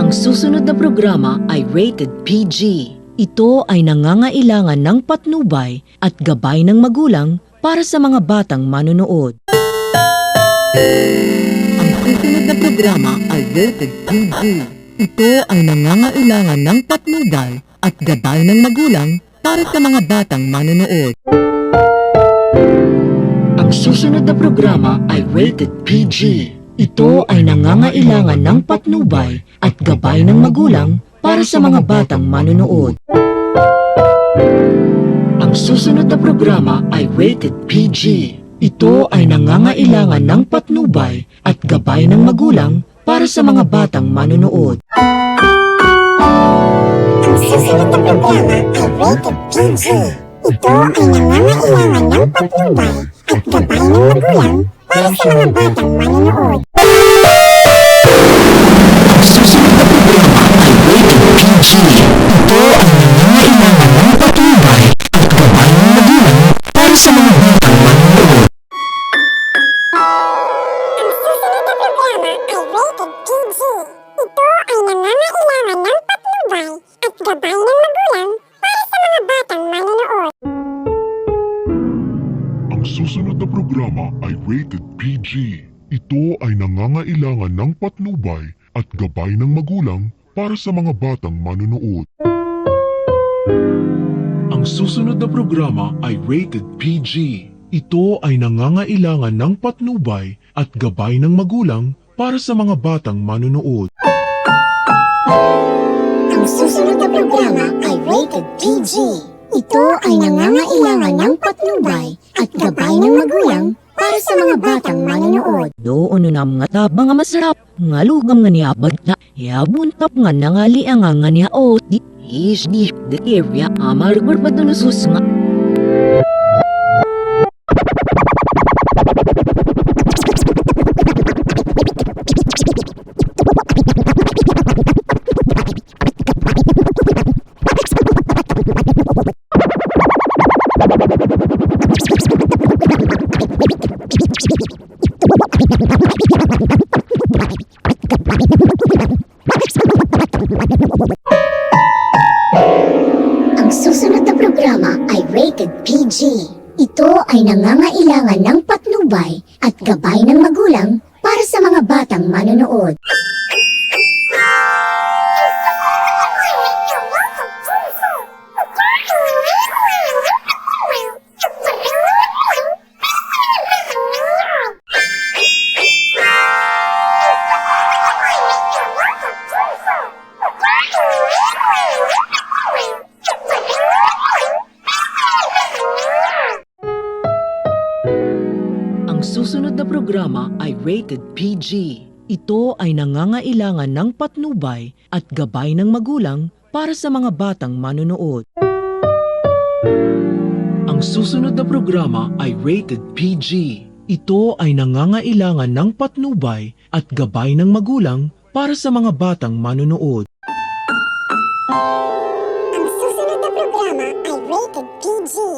Ang susunod na programa ay rated PG. Ito ay nangangailangan ng patnubay at gabay ng magulang para sa mga batang manonood. Ang susunod na programa ay rated PG. Ito ay nangangailangan ng patnubay at gabay ng magulang para sa mga batang manonood. Ang susunod na programa ay rated PG. Ito ay nangangailangan ng patnubay at gabay ng magulang para sa mga batang manonood. Ang susunod na programa ay rated PG. Ito ay nangangailangan ng patnubay at gabay ng magulang para sa mga batang manonood. Ang susunod na programa ay rated PG. Ito ay nangangailangan ng patnubay at gabay ng magulang para sa mga batang manonood. Ang susunod na programa ay rated PG. Ito ay nangangailangan ng patnubay at gabay ng magulang para sa mga batang manonood. Ang susunod na programa ay rated PG. Ito ay nangangailangan ng patnubay at gabay ng magulang para sa mga batang manonood. Ang susunod na programa ay rated PG. Ito ay nangangailangan ng patnubay at gabay ng magulang para sa mga batang manonood. Ang susunod na programa ay rated PG. Ito ay nangangailangan ng patnubay at gabay ng magulang para sa mga batang manonood. Ang susunod na programa ay rated PG. Ito ay nangangailangan ng patnubay at gabay ng magulang para sa mga batang manonood. Doon na mga taba nga masarap, nga lugam nga niya bagta, buntap nga nangali ang nga niya o di isdi the area amargur patunusus nga. Ang susunod na programa ay rated PG. Ito ay nangangailangan ng patnubay at gabay ng magulang para sa mga batang manonood. Ang susunod na programa ay rated PG. Ito ay nangangailangan ng patnubay at gabay ng magulang para sa mga batang manonood. Ang susunod na programa ay rated PG. Ito ay nangangailangan ng patnubay at gabay ng magulang para sa mga batang manonood. Ang susunod na programa ay rated PG.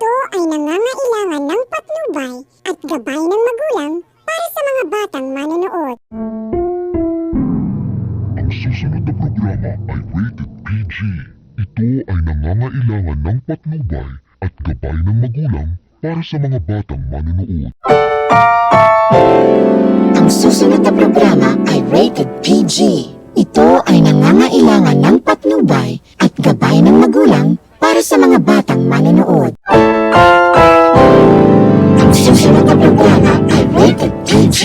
Ito ay nangangailangan ng patnubay at gabay ng magulang para sa mga batang manonood. Ang susunod na programa ay rated PG. Ito ay nangangailangan ng patnubay at gabay ng magulang para sa mga batang manonood. Ang susunod na programa ay rated PG. Ito ay nangangailangan ng patnubay at gabay ng magulang para sa mga batang manonood. Ang susunod na programa ay rated PG.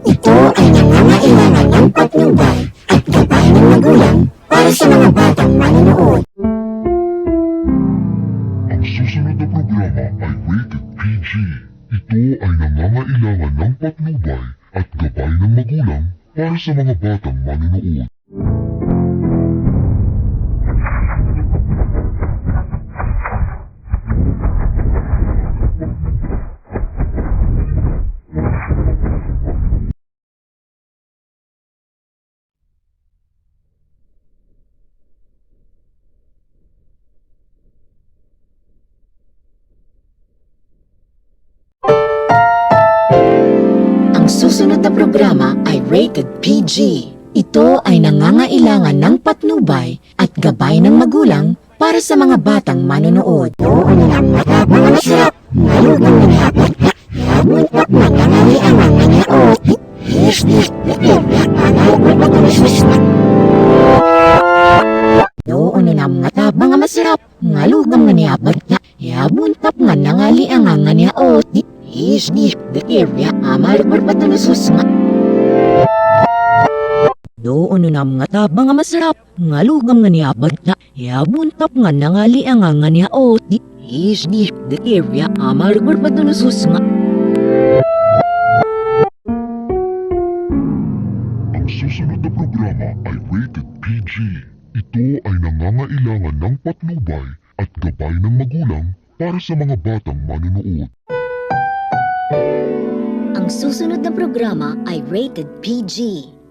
Ito ay nangangailangan ng patnubay at gabay ng magulang para sa mga batang manonood. Ang susunod na programa ay rated PG. Ito ay nangangailangan ng patnubay at gabay ng magulang para sa mga batang manonood. Ang susunod na programa ay rated PG. Ito ay nangangailangan ng patnubay at gabay ng magulang para sa mga batang manonood. Doon ang mga masarap, malugang manihapot na, yabuntak manangali ang mga niyaot. Yes, bukibya, ang pagpatulisus na. Doon ang mga masarap, malugang manihapot na, yabuntak manangali ang mga niyaot. Yes, bukibya, ang pagpatulisus na. Doon na mga masarap, nga lugang nga niabag na, yabuntap nga nangali ang nga niyaot. Yes, bukibya, ang pagpatulisus na. Ang susunod na programa ay rated PG. Ito ay nangangailangan ng patnubay at gabay ng magulang para sa mga batang manonood. Ang susunod na programa ay rated PG.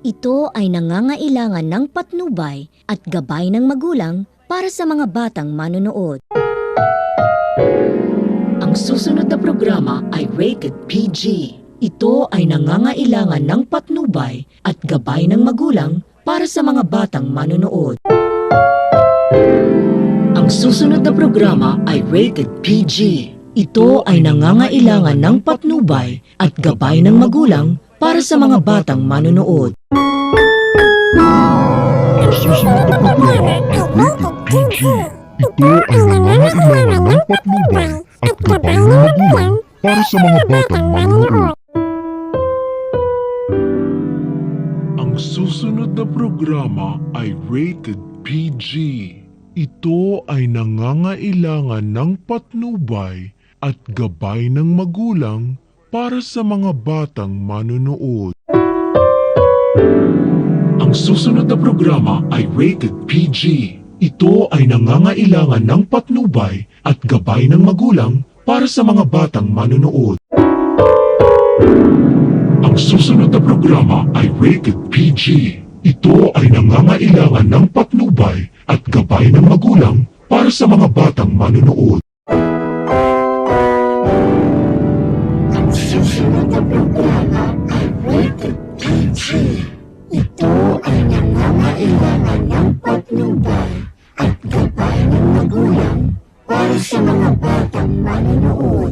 Ito ay nangangailangan ng patnubay at gabay ng magulang para sa mga batang manonood. Ang susunod na programa ay rated PG. Ito ay nangangailangan ng patnubay at gabay ng magulang para sa mga batang manonood. Ang susunod na programa ay rated PG. Ito ay nangangailangan ng patnubay at gabay ng magulang para sa mga batang manonood. Ang susunod na programa ay rated PG. Ito ay nangangailangan ng patnubay at gabay ng magulang para sa mga batang manonood. Ang susunod na programa ay rated PG. Ito ay nangangailangan ng patnubay at gabay ng magulang para sa mga batang manonood. Ang susunod na programa ay rated PG. Ito ay nangangailangan ng patnubay at gabay ng magulang para sa mga batang manonood. Ang susunod na programa ay rated PG. Ito ay nangangailangan ng patnubay at gabay ng magulang para sa mga batang manonood. Ang susunod na programa ay rated PG. Ito ay nangangailangan ng patnubay at gabay ng magulang para sa mga batang manonood.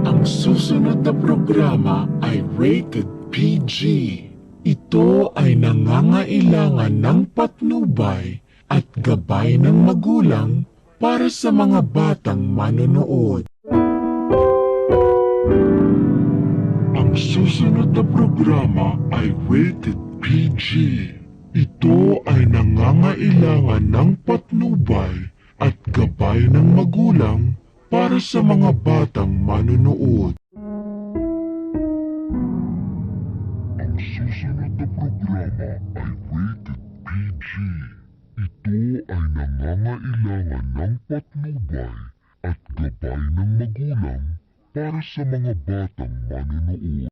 Ang susunod na programa ay rated PG. Ito ay nangangailangan ng patnubay at gabay ng magulang para sa mga batang manonood. Ang susunod na programa ay rated PG. Ito ay nangangailangan ng patnubay at gabay ng magulang para sa mga batang manonood. Ang susunod na programa ay rated PG. Ito ay nangangailangan ng patnubay at gabay ng magulang para sa mga batang manonood.